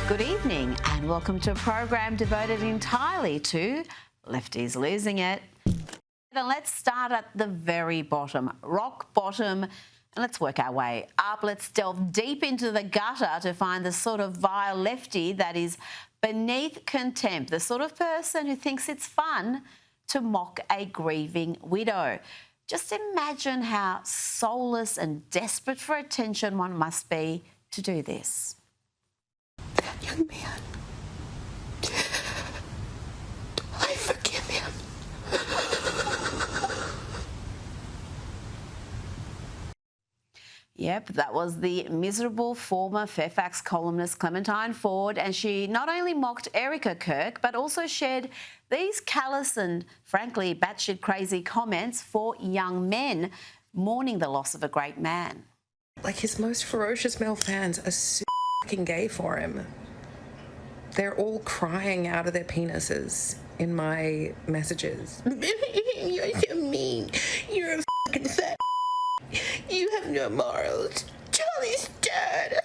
Good evening and welcome to a program devoted entirely to Lefties Losing It. And let's start at the very bottom, rock bottom, and let's work our way up. Let's delve deep into the gutter to find the sort of vile lefty that is beneath contempt, the sort of person who thinks it's fun to mock a grieving widow. Just imagine how soulless and desperate for attention one must be to do this. That young man, I forgive him. Yep, that was the miserable former Fairfax columnist Clementine Ford, and she not only mocked Erica Kirk but also shared these callous and frankly batshit crazy comments for young men mourning the loss of a great man. Like, his most ferocious male fans are so fucking gay for him. They're all crying out of their penises in my messages. You're so mean. You're a fucking fat. You have no morals. Charlie's dead.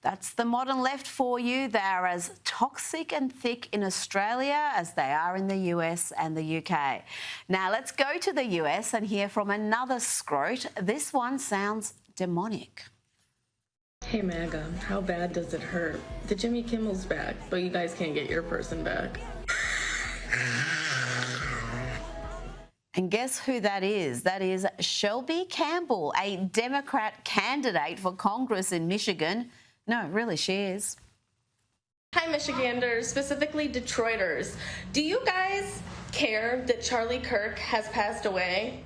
That's the modern left for you. They are as toxic and thick in Australia as they are in the US and the UK. Now let's go to the US and hear from another scrote. This one sounds demonic. Hey MAGA, how bad does it hurt? The Jimmy Kimmel's back, but you guys can't get your person back. And guess who that is? That is Shelby Campbell, a Democrat candidate for Congress in Michigan. No, really, she is. Hi Michiganders, specifically Detroiters. Do you guys care that Charlie Kirk has passed away?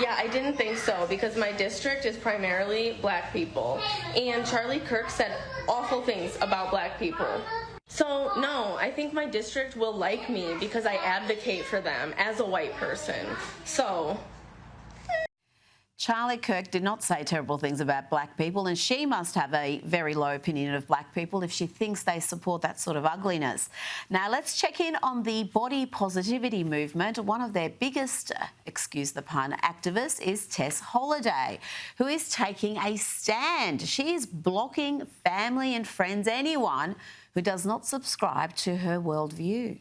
Yeah, I didn't think so because my district is primarily black people and Charlie Kirk said awful things about black people. So no, I think my district will like me because I advocate for them as a white person. So Charlie Kirk did not say terrible things about black people, and she must have a very low opinion of black people if she thinks they support that sort of ugliness. Now, let's check in on the body positivity movement. One of their biggest, excuse the pun, activists is Tess Holliday, who is taking a stand. She is blocking family and friends, anyone who does not subscribe to her worldview.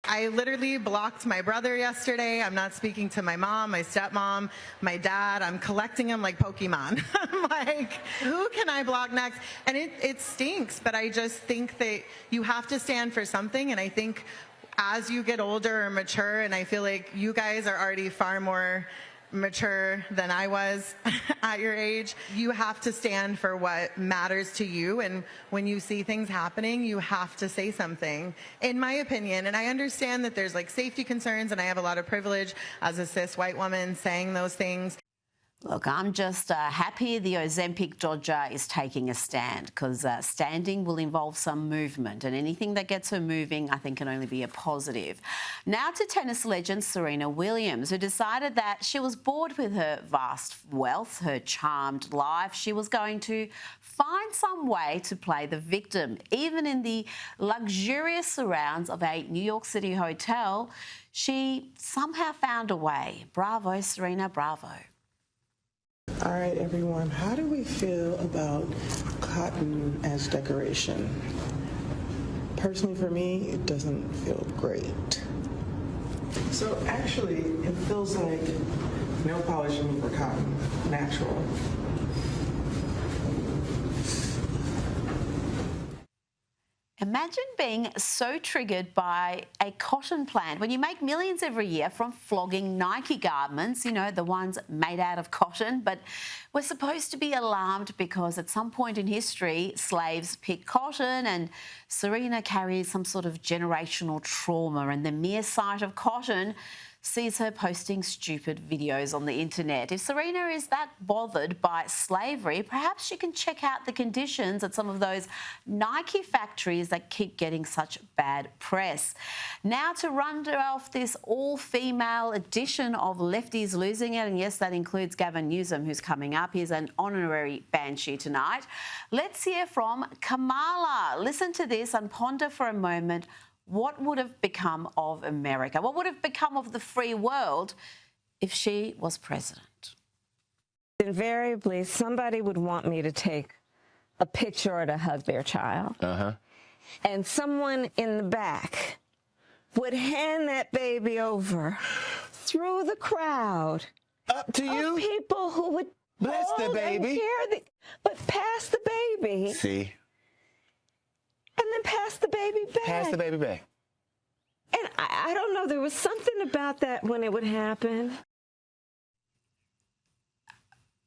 I literally blocked my brother yesterday. I'm not speaking to my mom, my stepmom, my dad. I'm collecting them like Pokemon. I'm like, who can I block next? And it stinks, but I just think that you have to stand for something. And I think as you get older or mature, and I feel like you guys are already far more mature than I was at your age, you have to stand for what matters to you, and when you see things happening, you have to say something, in my opinion. And I understand that there's like safety concerns, and I have a lot of privilege as a cis white woman saying those things. Look, I'm just happy the Ozempic dodger is taking a stand, because standing will involve some movement, and anything that gets her moving I think can only be a positive. Now to tennis legend Serena Williams, who decided that she was bored with her vast wealth, her charmed life. She was going to find some way to play the victim. Even in the luxurious surrounds of a New York City hotel, she somehow found a way. Bravo, Serena, bravo. All right, everyone, how do we feel about cotton as decoration? Personally, for me, it doesn't feel great. So actually, it feels like nail polish for cotton, natural. Imagine being so triggered by a cotton plant when you make millions every year from flogging Nike garments, you know, the ones made out of cotton. But we're supposed to be alarmed because at some point in history, slaves picked cotton, and Serena carries some sort of generational trauma, and the mere sight of cotton sees her posting stupid videos on the internet. If Serena is that bothered by slavery, perhaps she can check out the conditions at some of those Nike factories that keep getting such bad press. Now to round off this all-female edition of Lefties Losing It, and yes, that includes Gavin Newsom, who's coming up. He's an honorary Banshee tonight. Let's hear from Kamala. Listen to this and ponder for a moment. What would have become of America? What would have become of the free world if she was president? Invariably, somebody would want me to take a picture or to hug their child. And someone in the back would hand that baby over through the crowd. Up to you. People who would bless the baby. But pass the baby. See? And then pass the baby back. Pass the baby back. And I don't know, there was something about that when it would happen.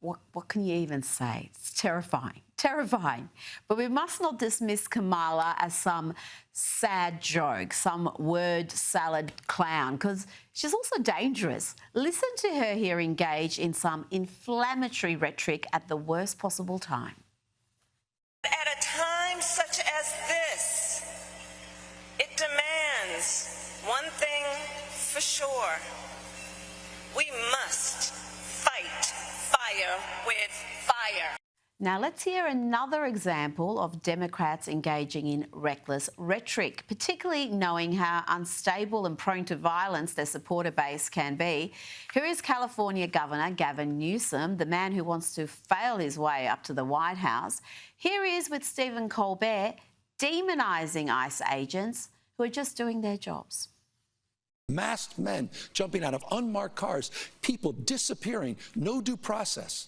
What can you even say? It's terrifying, terrifying. But we must not dismiss Kamala as some sad joke, some word salad clown, because she's also dangerous. Listen to her here engage in some inflammatory rhetoric at the worst possible time. At a time such as this, it demands one thing for sure. We must fight fire with fire. Now let's hear another example of Democrats engaging in reckless rhetoric, particularly knowing how unstable and prone to violence their supporter base can be. Here is California Governor Gavin Newsom, the man who wants to fail his way up to the White House. Here he is with Stephen Colbert demonising ICE agents who are just doing their jobs. Masked men jumping out of unmarked cars, people disappearing, no due process,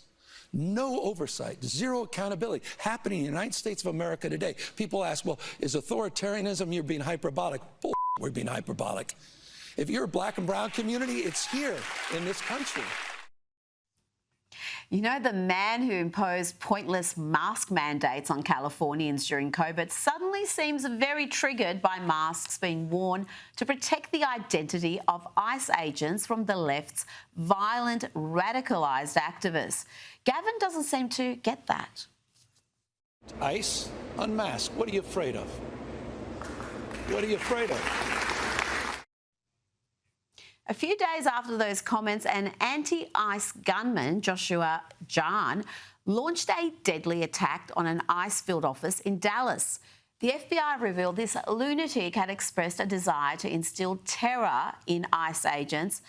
no oversight, zero accountability happening in the United States of America today. People ask, well, is authoritarianism, you're being hyperbolic? Bull, we're being hyperbolic. If you're a black and brown community, it's here in this country. You know, the man who imposed pointless mask mandates on Californians during COVID suddenly seems very triggered by masks being worn to protect the identity of ICE agents from the left's violent, radicalised activists. Gavin doesn't seem to get that. ICE, unmasked. What are you afraid of? What are you afraid of? A few days after those comments, an anti-ICE gunman, Joshua Jahn, launched a deadly attack on an ICE field office in Dallas. The FBI revealed this lunatic had expressed a desire to instill terror in ICE agents,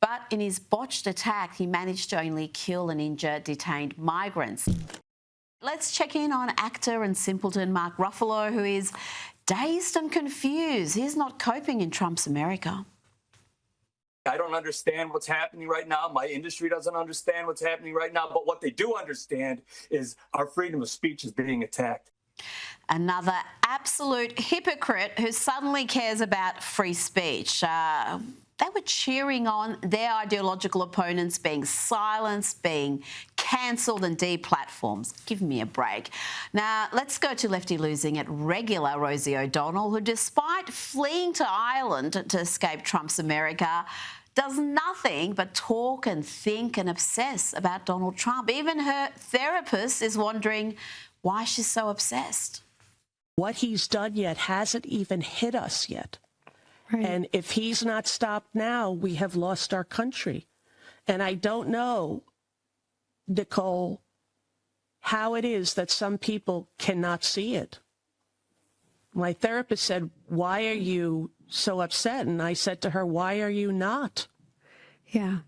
but in his botched attack, he managed to only kill and injure detained migrants. Let's check in on actor and simpleton Mark Ruffalo, who is dazed and confused. He's not coping in Trump's America. I don't understand what's happening right now. My industry doesn't understand what's happening right now. But what they do understand is our freedom of speech is being attacked. Another absolute hypocrite who suddenly cares about free speech. They were cheering on their ideological opponents being silenced, being cancelled and deplatformed. Give me a break. Now, let's go to Lefties Losing It regular Rosie O'Donnell, who, despite fleeing to Ireland to escape Trump's America, does nothing but talk and think and obsess about Donald Trump. Even her therapist is wondering why she's so obsessed. What he's done yet hasn't even hit us yet. Right. And if he's not stopped now, we have lost our country. And I don't know, Nicole, how it is that some people cannot see it. My therapist said, "Why are you so upset?" And I said to her, "Why are you not?" Yeah.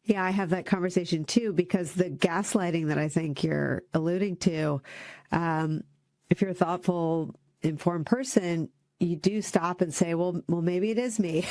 Yeah, I have that conversation too, because the gaslighting that I think you're alluding to, if you're a thoughtful, informed person, you do stop and say, well, maybe it is me.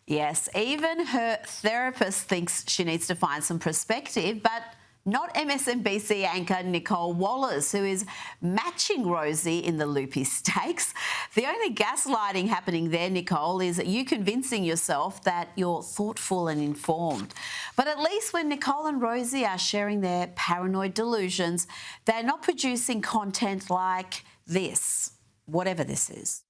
Yes, even her therapist thinks she needs to find some perspective, but not MSNBC anchor Nicole Wallace, who is matching Rosie in the loopy stakes. The only gaslighting happening there, Nicole, is you convincing yourself that you're thoughtful and informed. But at least when Nicole and Rosie are sharing their paranoid delusions, they're not producing content like this, whatever this is.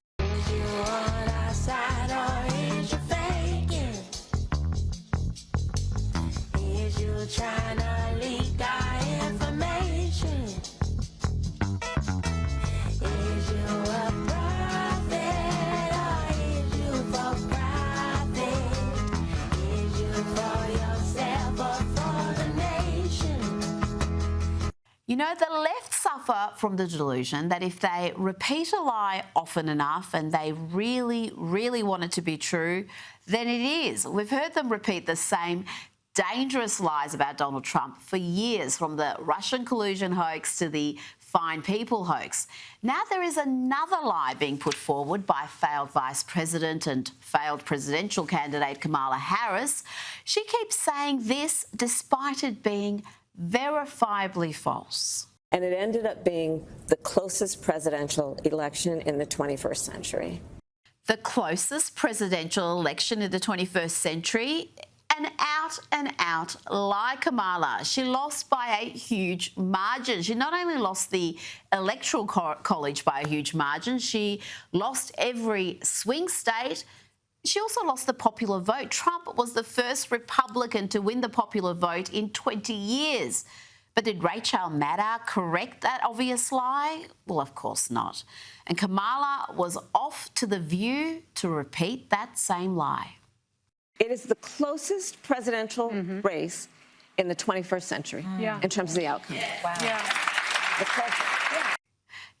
Trying to leak our information. Is you a prophet or is you for profit? Is you for yourself or for the nation? You know, the left suffer from the delusion that if they repeat a lie often enough and they really, really want it to be true, then it is. We've heard them repeat the same dangerous lies about Donald Trump for years, from the Russian collusion hoax to the Fine People hoax. Now there is another lie being put forward by failed Vice President and failed presidential candidate Kamala Harris. She keeps saying this despite it being verifiably false. And it ended up being the closest presidential election in the 21st century. The closest presidential election in the 21st century? An out-and-out lie, Kamala. She lost by a huge margin. She not only lost the Electoral College by a huge margin, she lost every swing state. She also lost the popular vote. Trump was the first Republican to win the popular vote in 20 years. But did Rachel Maddow correct that obvious lie? Well, of course not. And Kamala was off to The View to repeat that same lie. It is the closest presidential race in the 21st century in terms of the outcome. Wow. The closest.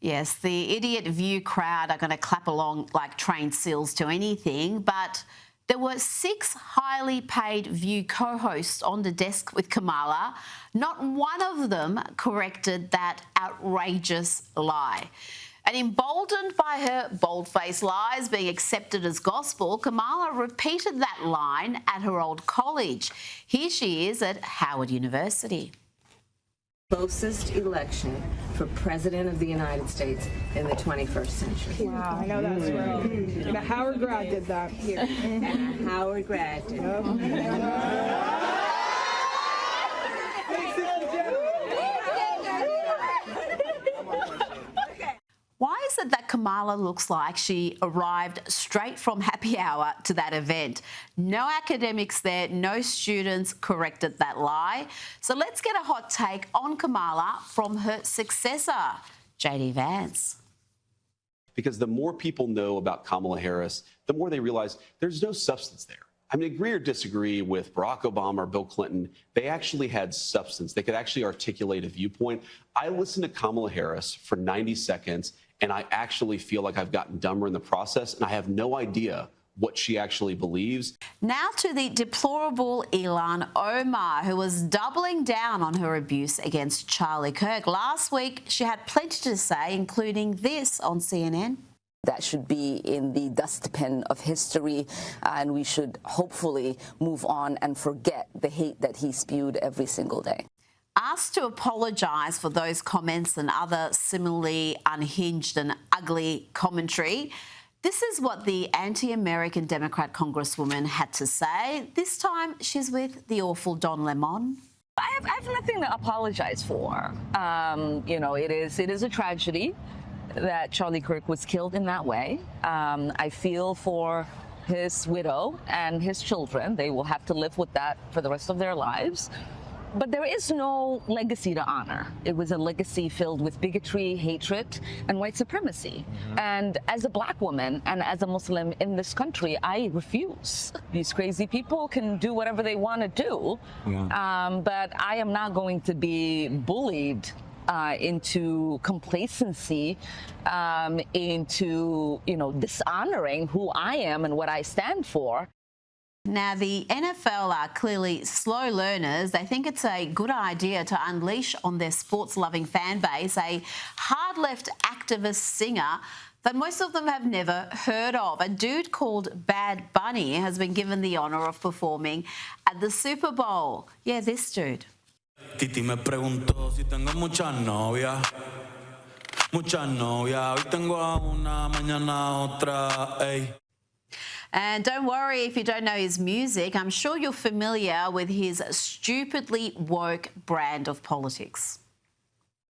Yes, the idiot View crowd are going to clap along like trained seals to anything, but there were 6 highly paid View co-hosts on the desk with Kamala. Not one of them corrected that outrageous lie. And emboldened by her bold-faced lies being accepted as gospel, Kamala repeated that line at her old college. Here she is at Howard University. Closest election for President of the United States in the 21st century. Wow, I know that's real. The Howard grad did that here. And a Howard grad did it. Why is it that Kamala looks like she arrived straight from happy hour to that event? No academics there, no students corrected that lie. So let's get a hot take on Kamala from her successor, JD Vance. Because the more people know about Kamala Harris, the more they realize there's no substance there. I mean, agree or disagree with Barack Obama or Bill Clinton, they actually had substance. They could actually articulate a viewpoint. I listened to Kamala Harris for 90 seconds, and I actually feel like I've gotten dumber in the process, and I have no idea what she actually believes. Now to the deplorable Ilhan Omar, who was doubling down on her abuse against Charlie Kirk. Last week, she had plenty to say, including this on CNN. That should be in the dustbin of history, and we should hopefully move on and forget the hate that he spewed every single day. Asked to apologise for those comments and other similarly unhinged and ugly commentary, this is what the anti-American Democrat Congresswoman had to say. This time, she's with the awful Don Lemon. I have nothing to apologize for. You know, it is a tragedy that Charlie Kirk was killed in that way. I feel for his widow and his children. They will have to live with that for the rest of their lives. But there is no legacy to honor. It was a legacy filled with bigotry, hatred, and white supremacy. And as a black woman and as a Muslim in this country, I refuse. These crazy people can do whatever they want to do, but I am not going to be bullied into complacency, into, you know, dishonoring who I am and what I stand for. Now, the NFL are clearly slow learners. They think it's a good idea to unleash on their sports-loving fan base a hard-left activist singer that most of them have never heard of. A dude called Bad Bunny has been given the honour of performing at the Super Bowl. Yeah, this dude. Titi me preguntó si tengo muchas novias. Muchas novias. Hoy tengo a una, mañana otra. Ey. And don't worry if you don't know his music. I'm sure you're familiar with his stupidly woke brand of politics.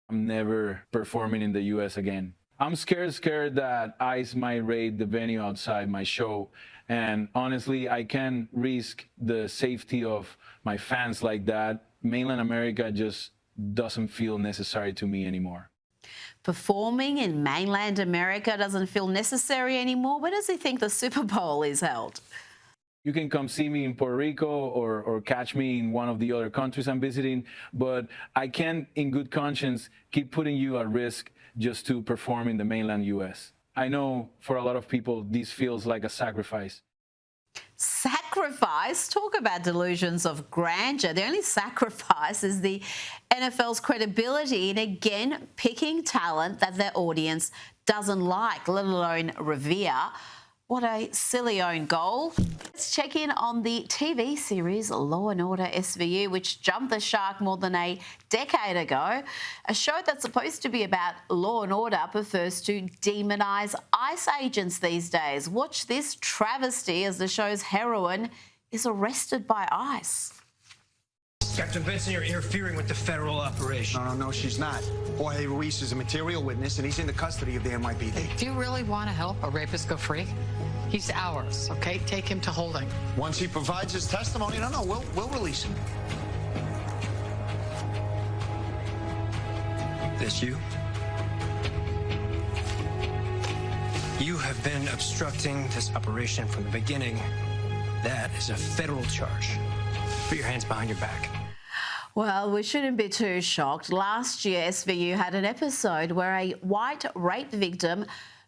I'm never performing in the U.S. again. I'm scared that ICE might raid the venue outside my show. And honestly, I can't risk the safety of my fans like that. Mainland America just doesn't feel necessary to me anymore. Performing in mainland America doesn't feel necessary anymore. Where does he think the Super Bowl is held? You can come see me in Puerto Rico or catch me in one of the other countries I'm visiting, but I can't, in good conscience, keep putting you at risk just to perform in the mainland U.S. I know for a lot of people, this feels like a sacrifice. Sacrifice? sacrifice, talk about delusions of grandeur. The only sacrifice is the NFL's credibility in again picking talent that their audience doesn't like, let alone revere. What a silly own goal. Let's check in on the TV series Law & Order SVU, which jumped the shark more than a decade ago. A show that's supposed to be about law and order prefers to demonise ICE agents these days. Watch this travesty as the show's heroine is arrested by ICE. Captain Benson, you're interfering with the federal operation. No, she's not. Jorge Ruiz is a material witness, and he's in the custody of the NYPD. Do you really want to help a rapist go free? He's ours, okay? Take him to holding. Once he provides his testimony, we'll release him. This you? You have been obstructing this operation from the beginning. That is a federal charge. Put your hands behind your back. Well, we shouldn't be too shocked. Last year, SVU had an episode where a white rape victim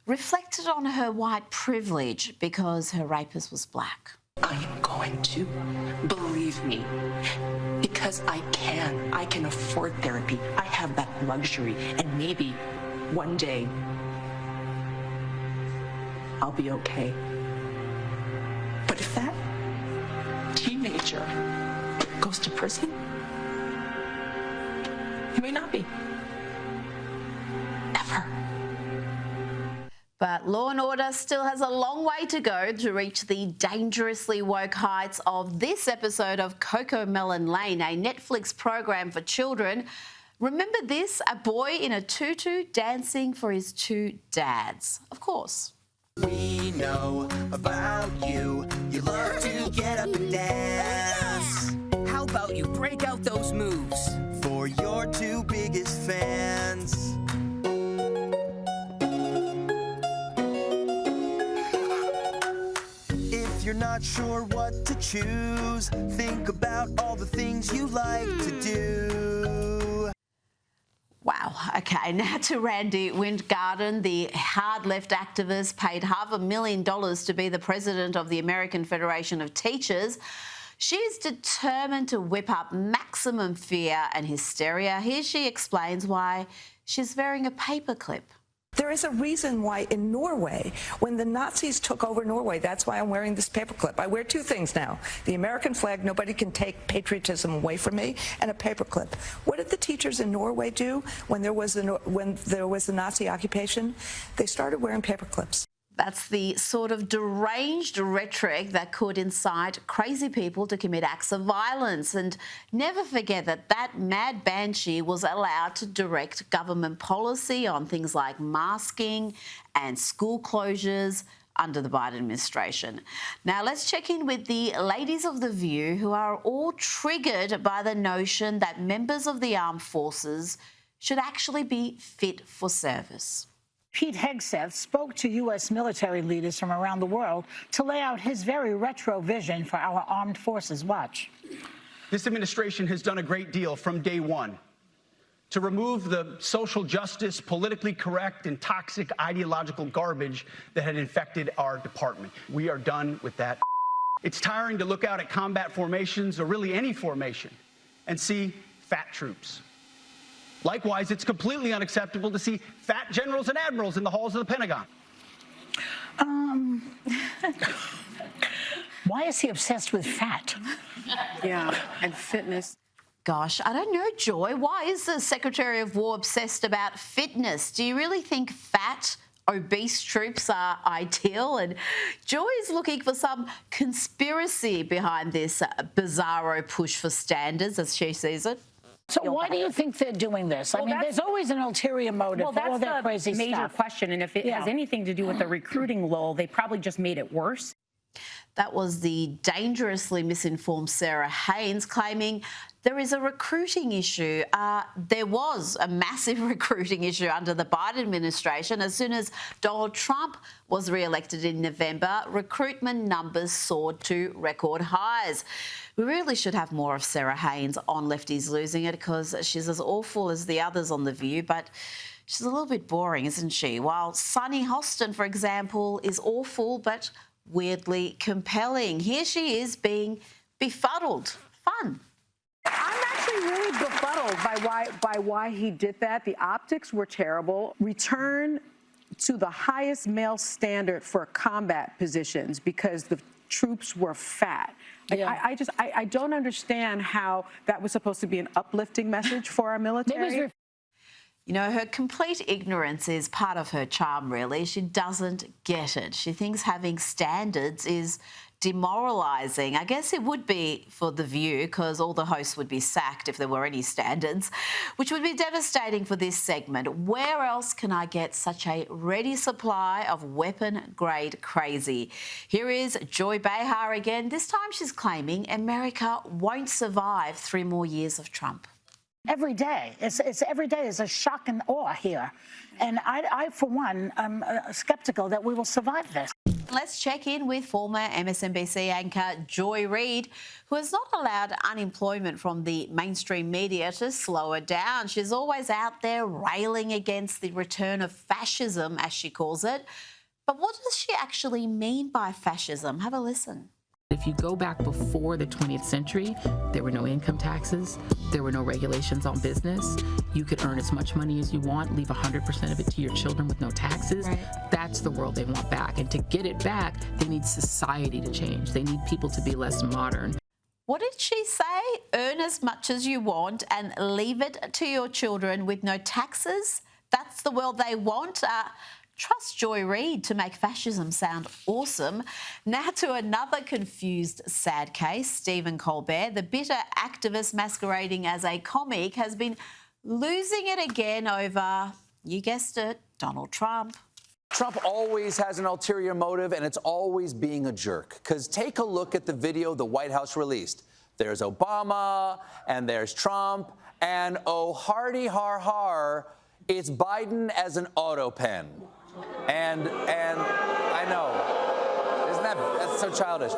reflected on her white privilege because her rapist was black. I am going to. Believe me. Because I can afford therapy. I have that luxury. And maybe one day I'll be okay. But if that teenager goes to prison, he may not be. Ever. But Law & Order still has a long way to go to reach the dangerously woke heights of this episode of Cocomelon Lane, a Netflix program for children. Remember this? A boy in a tutu dancing for his two dads. Of course. We know about you. You love to get up and dance. How about you break out those moves for your two biggest fans? If you're not sure what to choose, think about all the things you like to do. Wow. Okay, now to Randy Windgarden, the hard left activist paid $500,000 to be the president of the American Federation of Teachers. She's determined to whip up maximum fear and hysteria. Here she explains why she's wearing a paperclip. There is a reason why in Norway, when the Nazis took over Norway, that's why I'm wearing this paperclip. I wear two things now. The American flag, nobody can take patriotism away from me, and a paperclip. What did the teachers in Norway do when there was the Nazi occupation? They started wearing paperclips. That's the sort of deranged rhetoric that could incite crazy people to commit acts of violence. And never forget that that mad banshee was allowed to direct government policy on things like masking and school closures under the Biden administration. Now, let's check in with the ladies of The View, who are all triggered by the notion that members of the armed forces should actually be fit for service. Pete Hegseth spoke to U.S. military leaders from around the world to lay out his very retro vision for our armed forces. Watch. This administration has done a great deal from day one to remove the social justice, politically correct, and toxic ideological garbage that had infected our department. We are done with that. It's tiring to look out at combat formations, or really any formation, and see fat troops. Likewise, it's completely unacceptable to see fat generals and admirals in the halls of the Pentagon. Why is he obsessed with fat? Yeah, and fitness. Gosh, I don't know, Joy. Why is the Secretary of War obsessed about fitness? Do you really think fat, obese troops are ideal? And Joy is looking for some conspiracy behind this bizarro push for standards, as she sees it. So why do you think they're doing this? I mean, there's always an ulterior motive for all that crazy major stuff. question, and if it has anything to do with the recruiting lull, they probably just made it worse. That was the dangerously misinformed Sarah Haynes claiming there is a recruiting issue. There was a massive recruiting issue under the Biden administration. As soon as Donald Trump was re-elected in November, recruitment numbers soared to record highs. We really should have more of Sarah Haynes on Lefties Losing It, because she's as awful as the others on The View, but she's a little bit boring, isn't she? While Sunny Hostin, for example, is awful, but weirdly compelling. Here she is being befuddled. Fun. I'm actually really befuddled by why he did that. The optics were terrible. Return to the highest male standard for combat positions because the troops were fat. I don't understand how that was supposed to be an uplifting message for our military. You know, her complete ignorance is part of her charm, really. She doesn't get it. She thinks having standards is demoralising. I guess it would be for The View because all the hosts would be sacked if there were any standards, which would be devastating for this segment. Where else can I get such a ready supply of weapon-grade crazy? Here is Joy Behar again. This time she's claiming America won't survive 3 more years of Trump. Every day. It's every day is a shock and awe here. And I for one, am skeptical that we will survive this. Let's check in with former MSNBC anchor Joy Reid, who has not allowed unemployment from the mainstream media to slow her down. She's always out there railing against the return of fascism, as she calls it. But what does she actually mean by fascism? Have a listen. If you go back before the 20th century, there were no income taxes, there were no regulations on business. You could earn as much money as you want, leave 100% of it to your children with no taxes. Right. That's the world they want back. And to get it back, they need society to change. They need people to be less modern. What did she say? Earn as much as you want and leave it to your children with no taxes? That's the world they want? Trust Joy Reid to make fascism sound awesome. Now to another confused, sad case. Stephen Colbert, the bitter activist masquerading as a comic, has been losing it again over, you guessed it, Donald Trump. Trump always has an ulterior motive, and it's always being a jerk. Because take a look at the video the White House released. There's Obama, and there's Trump, and oh, hardy har har, it's Biden as an auto pen. And I know, that's so childish.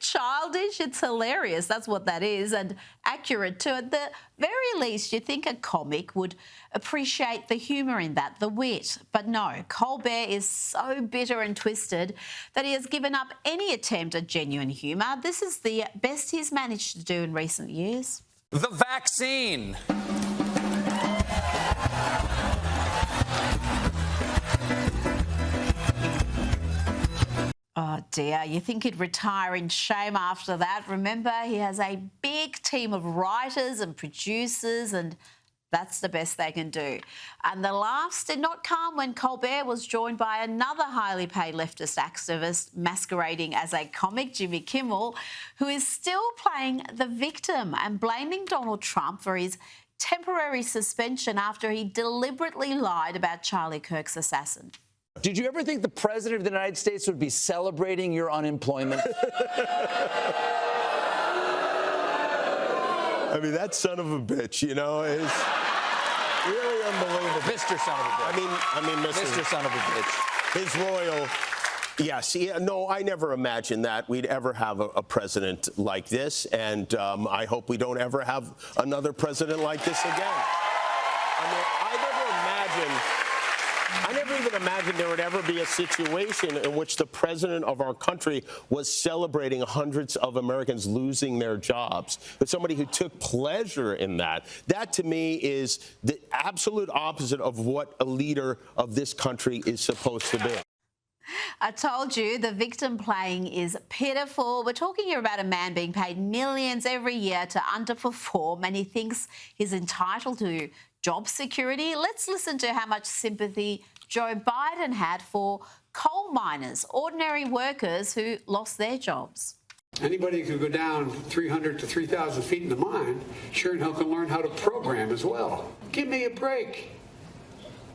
Childish, it's hilarious. That's what that is, and accurate too. At the very least, you think a comic would appreciate the humour in that, the wit. But no, Colbert is so bitter and twisted that he has given up any attempt at genuine humour. This is the best he's managed to do in recent years. The vaccine. Oh dear, you think he'd retire in shame after that. Remember, he has a big team of writers and producers, and that's the best they can do. And the laughs did not come when Colbert was joined by another highly paid leftist activist masquerading as a comic, Jimmy Kimmel, who is still playing the victim and blaming Donald Trump for his temporary suspension after he deliberately lied about Charlie Kirk's assassin. Did you ever think the President of the United States would be celebrating your unemployment? I mean, that son of a bitch, you know, is really unbelievable. Mr. Son of a bitch. I mean, Mr. Son of a bitch. His royal. Yes. Yeah, no, I never imagined that we'd ever have a president like this. And I hope we don't ever have another president like this again. I mean, I never even imagined there would ever be a situation in which the president of our country was celebrating hundreds of Americans losing their jobs. But somebody who took pleasure in that to me is the absolute opposite of what a leader of this country is supposed to be. I told you the victim playing is pitiful. We're talking here about a man being paid millions every year to underperform, and he thinks he's entitled to job security. Let's listen to how much sympathy Joe Biden had for coal miners, ordinary workers who lost their jobs. Anybody who can go down 300 to 3,000 feet in the mine sure and hell can learn how to program as well. Give me a break.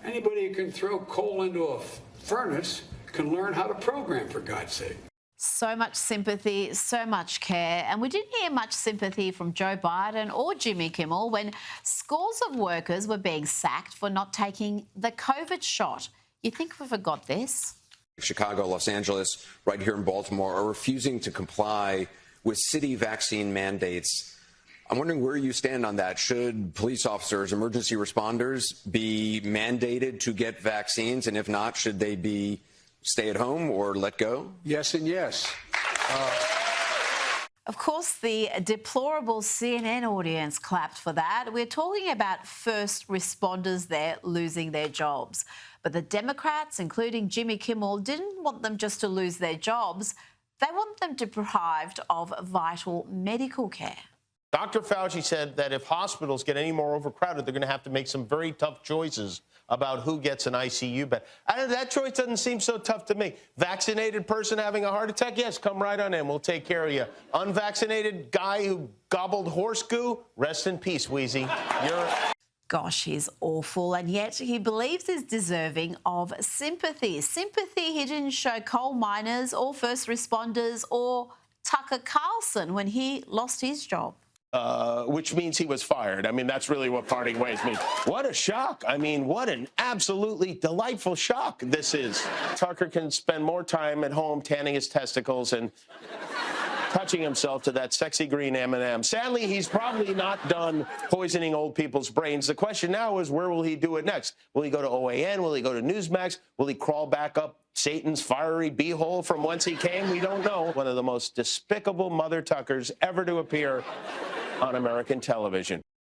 Anybody who can throw coal into a furnace can learn how to program, for God's sake. So much sympathy, so much care. And we didn't hear much sympathy from Joe Biden or Jimmy Kimmel when scores of workers were being sacked for not taking the COVID shot. You think we forgot this? Chicago, Los Angeles, right here in Baltimore, are refusing to comply with city vaccine mandates. I'm wondering where you stand on that. Should police officers, emergency responders be mandated to get vaccines? And if not, should they be stay at home or let go? Yes and yes. Of course, the deplorable CNN audience clapped for that. We're talking about first responders there losing their jobs. But the Democrats, including Jimmy Kimmel, didn't want them just to lose their jobs. They want them deprived of vital medical care. Dr. Fauci said that if hospitals get any more overcrowded, they're going to have to make some very tough choices about who gets an ICU bed. That choice doesn't seem so tough to me. Vaccinated person having a heart attack? Yes, come right on in. We'll take care of you. Unvaccinated guy who gobbled horse goo? Rest in peace, Wheezy. Gosh, he's awful, and yet he believes he's deserving of sympathy. Sympathy he didn't show coal miners or first responders or Tucker Carlson when he lost his job. Which means he was fired. I mean, that's really what parting ways means. What a shock. I mean, what an absolutely delightful shock this is. Tucker can spend more time at home tanning his testicles and touching himself to that sexy green M&M. Sadly, he's probably not done poisoning old people's brains. The question now is, where will he do it next? Will he go to OAN? Will he go to Newsmax? Will he crawl back up Satan's fiery beehole from whence he came? We don't know. One of the most despicable mother Tuckers ever to appear on American television.